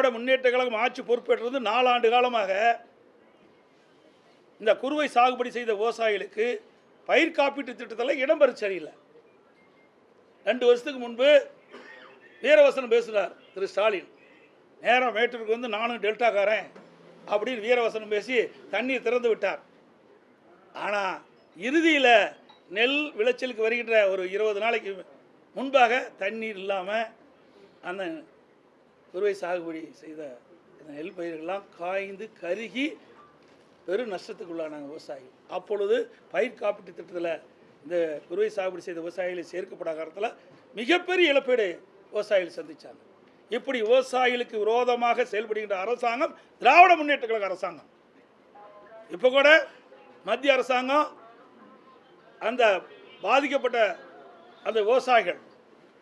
திராவிட முன்னேற்ற கழகம் ஆட்சி பொறுப்பேற்றது 4 ஆண்டு காலமாக இந்த குறுவை சாகுபடி செய்த விவசாயிகளுக்கு பயிர் காப்பீட்டு திட்டத்தில் இடம்பெற சரியில்லை. 2 வருஷத்துக்கு முன்பு வீரவசனம் பேசுகிறார் திரு ஸ்டாலின். நேரம் மேட்டூருக்கு வந்து நானும் டெல்டாக்காரன் அப்படின்னு வீரவசனம் பேசி தண்ணீர் திறந்து விட்டார். ஆனால் இறுதியில் நெல் விளைச்சலுக்கு வருகின்ற ஒரு 20 நாளைக்கு முன்பாக தண்ணீர் இல்லாமல் அந்த குறுவை சாகுபடி செய்த நெல் பயிர்கள்லாம் காய்ந்து கருகி பெரும் நஷ்டத்துக்குள்ளானாங்க விவசாயிகள். அப்பொழுது பயிர் காப்பீட்டு திட்டத்தில் இந்த குறுவை சாகுபடி செய்த விவசாயிகளை சேர்க்கப்படாத காலத்தில் மிகப்பெரிய இழப்பீடு விவசாயிகள் சந்தித்தாங்க. இப்படி விவசாயிகளுக்கு விரோதமாக செயல்படுகின்ற அரசாங்கம் திராவிட முன்னேற்ற கழக அரசாங்கம். இப்போ கூட மத்திய அரசாங்கம் அந்த பாதிக்கப்பட்ட அந்த விவசாயிகள்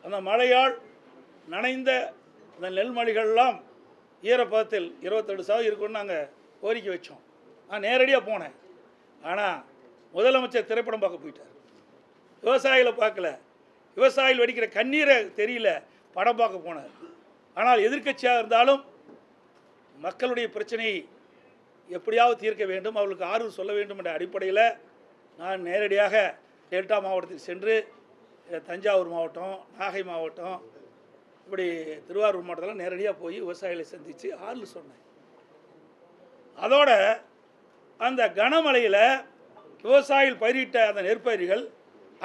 அந்த மழையால் நனைந்த அந்த நெல்மணிகள்லாம் ஈரப்பதத்தில் 27% இருக்குன்னு நாங்கள் கோரிக்கை வச்சோம். நான் நேரடியாக போனேன். ஆனால் முதலமைச்சர் திரைப்படம் பார்க்க போயிட்டார். விவசாயிகளை பார்க்கல. விவசாயிகள் வடிக்கிற கண்ணீரை தெரியல, படம் பார்க்க போனார். ஆனால் எதிர்க்கட்சியாக இருந்தாலும் மக்களுடைய பிரச்சனையை எப்படியாவது தீர்க்க வேண்டும், அவர்களுக்கு ஆறுதல் சொல்ல வேண்டும் என்ற அடிப்படையில் நான் நேரடியாக டெல்டா மாவட்டத்துக்கு சென்று தஞ்சாவூர் மாவட்டம், நாகை மாவட்டம், இப்படி திருவாரூர் மாவட்டத்தில் நேரடியாக போய் விவசாயிகளை சந்தித்து ஆறுதல் சொன்னேன். அதோட அந்த கனமழையில் விவசாயிகள் பயிரிட்ட அந்த நெற்பயிர்கள்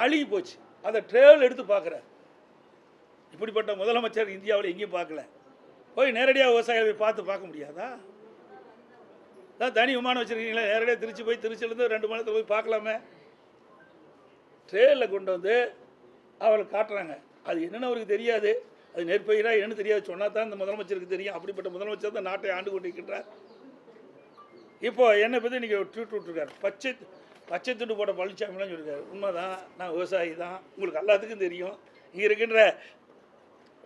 அழுகி போச்சு. அதை ட்ரெயில் எடுத்து பார்க்குறார். இப்படிப்பட்ட முதலமைச்சர் இந்தியாவில் எங்கேயும் பார்க்கல. போய் நேரடியாக விவசாயிகளை போய் பார்க்க முடியாதா? தான் தனி விமானம் வச்சுருக்கீங்களா? நேரடியாக திருச்சி போய் திருச்சியிலேருந்து 2 மணி நேரத்தில் போய் பார்க்கலாமே. ட்ரெயினில் கொண்டு வந்து அவருக்கு காட்டுறாங்க. அது என்னென்னு அவருக்கு தெரியாது. அது நெற்பயிராக என்னன்னு தெரியாது. சொன்னால் தான் இந்த முதலமைச்சருக்கு தெரியும். அப்படிப்பட்ட முதலமைச்சர் தான் நாட்டை ஆண்டு கொண்டிருக்கின்றார். இப்போ என்னை பற்றி இன்றைக்கி ட்வீட் விட்டுருக்கார். பச்சை துண்டு போட்ட பழனிசாமிலாம் சொல்லியிருக்காரு. உண்மைதான், நான் விவசாயி தான். உங்களுக்கு எல்லாத்துக்கும் தெரியும். இங்கே இருக்கின்ற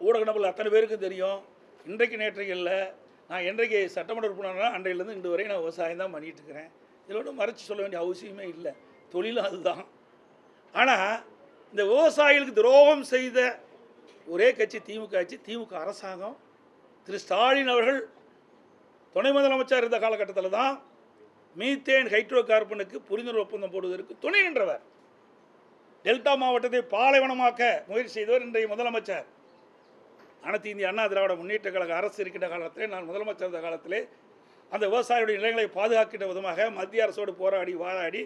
ஊடக நபர்கள் அத்தனை பேருக்கும் தெரியும். இன்றைக்கு நேற்றைக்கு இல்லை, நான் என்றைக்கு சட்டமன்ற உறுப்பினர்னா அன்றையிலேருந்து இன்று வரை நான் விவசாயம் தான் பண்ணிகிட்டு இருக்கிறேன். இதோட மறைச்சி சொல்ல வேண்டிய அவசியமே இல்லை. தொழிலும் அதுதான். ஆனால் இந்த விவசாயிகளுக்கு துரோகம் செய்த ஒரே கட்சி திமுக கட்சி. திமுக அரசாங்கம் திரு ஸ்டாலின் அவர்கள் துணை முதலமைச்சர் இருந்த காலகட்டத்தில் தான் மீத்தேன் ஹைட்ரோ கார்பனுக்கு புரிந்துணர்வு ஒப்பந்தம் போடுவதற்கு துணை நின்றவர். டெல்டா மாவட்டத்தை பாலைவனமாக்க முயற்சி செய்தவர் இன்றைய முதலமைச்சர். அனைத்து இந்திய அண்ணா திராவிட முன்னேற்ற கழக அரசு இருக்கின்ற காலத்திலே, நான் முதலமைச்சர் இருந்த காலத்திலே, அந்த விவசாயிகளுடைய நிலங்களை பாதுகாக்கின்ற விதமாக மத்திய அரசோடு போராடி வாதாடி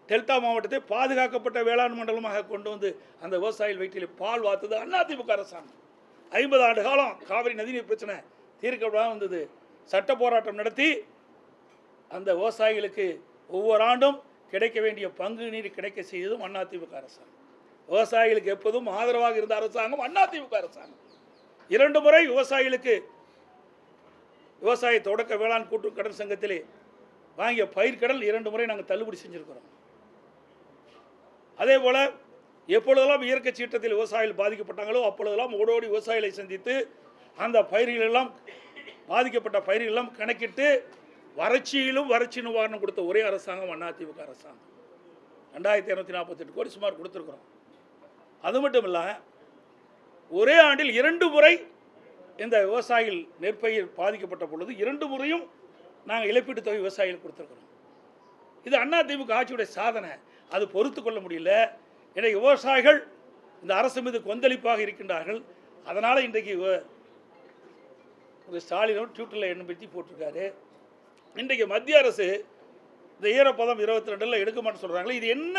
டெல்டா மாவட்டத்தை பாதுகாக்கப்பட்ட வேளாண் மண்டலமாக கொண்டு வந்து அந்த விவசாயிகள் வயிற்றில் பால் வார்த்தது அதிமுக அரசாங்கம். 50 ஆண்டு காலம் காவிரி நதிநீர் பிரச்சனை தீர்க்கப்படாமல் வந்தது. சட்ட போராட்டம் நடத்தி அந்த விவசாயிகளுக்கு ஒவ்வொரு ஆண்டும் கிடைக்க வேண்டிய பங்கு நீர் கிடைக்க செய்ததும் அதிமுக அரசாங்கம். விவசாயிகளுக்கு எப்போதும் ஆதரவாக இருந்த அரசாங்கம் அதிமுக அரசாங்கம். 2 முறை விவசாயிகளுக்கு விவசாய தொடக்க வேளாண் கூட்டு கடன் சங்கத்திலே வாங்கிய பயிர்க்கடன் 2 முறை நாங்கள் தள்ளுபடி செஞ்சுருக்கிறோம். அதே போல் எப்பொழுதெல்லாம் இயற்கை சீற்றத்தில் விவசாயிகள் பாதிக்கப்பட்டாங்களோ அப்பொழுதெல்லாம் ஓடோடி விவசாயிகளை சந்தித்து அந்த பயிர்களெல்லாம் பாதிக்கப்பட்ட பயிர்களெல்லாம் கணக்கிட்டு வறட்சியிலும் வறட்சி நிவாரணம் கொடுத்த ஒரே அரசாங்கம் அதிமுக அரசாங்கம். 2248 கோடி சுமார் கொடுத்துருக்குறோம். அது மட்டும் இல்லை, ஒரே ஆண்டில் 2 முறை இந்த விவசாயிகள் நெற்பயிர் பாதிக்கப்பட்ட பொழுது 2 முறையும் நாங்கள் இழப்பீட்டு தொகை விவசாயிகள் கொடுத்துருக்குறோம். இது அதிமுக ஆட்சியுடைய சாதனை. அது பொறுத்து கொள்ள முடியல. இன்றைக்கு விவசாயிகள் இந்த அரசு மீது கொந்தளிப்பாக இருக்கின்றார்கள். அதனால் இன்றைக்கு ஸ்டாலின் ட்விட்டரில் என்னை பற்றி போட்டிருக்காரு. இன்றைக்கு மத்திய அரசு இந்த ஈரப்பதம் 22 எடுக்க மாட்டேன்னு சொல்கிறாங்களே, இது என்ன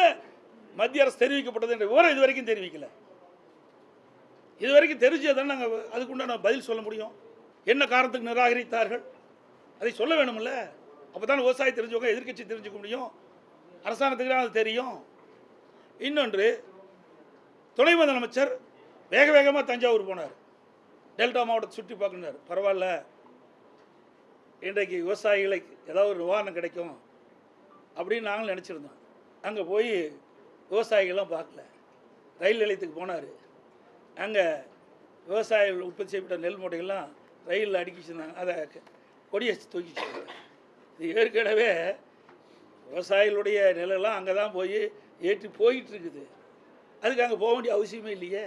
மத்திய அரசு தெரிவிக்கப்பட்டது என்ற விவரம் இது வரைக்கும் தெரிவிக்கல. இது வரைக்கும் தெரிஞ்சதான் நாங்கள் அதுக்குண்டான பதில் சொல்ல முடியும். என்ன காரணத்துக்கு நிராகரித்தார்கள் அதை சொல்ல வேணும்ல. அப்போ தான் விவசாயி தெரிஞ்சவங்க எதிர்க்கட்சி தெரிஞ்சுக்க முடியும். அரசாங்கத்துக்கு அது தெரியும். இன்னொன்று, துணை முதலமைச்சர் வேக வேகமாக தஞ்சாவூர் போனார். டெல்டா மாவட்டத்தை சுற்றி பார்க்கணும். பரவாயில்ல, இன்றைக்கு விவசாயிகளுக்கு ஏதாவது ஒரு நிவாரணம் கிடைக்கும் அப்படின்னு நாங்களும் நினச்சிருந்தோம். அங்கே போய் விவசாயிகள்லாம் பார்க்கல. ரயில் நிலையத்துக்கு போனார். அங்கே விவசாயிகள் உற்பத்தி செய்யப்பட்ட நெல் மூட்டைகள்லாம் ரயிலில் அடுக்கிச்சிருந்தாங்க. அதை கொடியை தூக்கிச்சு. இது ஏற்கனவே விவசாயிகளுடைய நிலெல்லாம் அங்கே தான் போய் ஏற்றி போயிட்டு இருக்குது. அதுக்கு அங்கே போக வேண்டிய அவசியமே இல்லையே.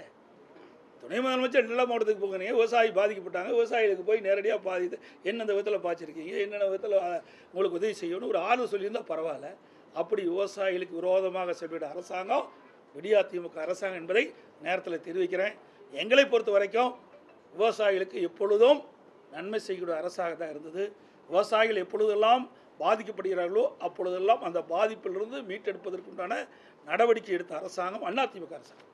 துணை முதலமைச்சர் எல்லா மாவட்டத்துக்கு போகிறீங்க, விவசாயி பாதிக்கப்பட்டாங்க, விவசாயிகளுக்கு போய் நேரடியாக பாதித்து என்னென்ன விதத்தில் பாய்ச்சிருக்கீங்க, என்னென்ன விதத்தில் உங்களுக்கு உதவி செய்யணும் ஒரு ஆர்வம் சொல்லியிருந்தால் பரவாயில்ல. அப்படி விவசாயிகளுக்கு விரோதமாக செயல்பட்ட அரசாங்கம் விடியா திமுக அரசாங்கம் என்பதை நேரத்தில் தெரிவிக்கிறேன். எங்களை பொறுத்த வரைக்கும் விவசாயிகளுக்கு எப்பொழுதும் நன்மை செய்யக்கூடிய அரசாக தான் இருந்தது. விவசாயிகள் எப்பொழுதெல்லாம் பாதிக்கப்படுகிறார்களோ அப்பொழுதெல்லாம் அந்த பாதிப்பிலிருந்து மீட்டெடுப்பதற்குண்டான நடவடிக்கை எடுத்த அரசாங்கம் அதிமுக அரசாங்கம்.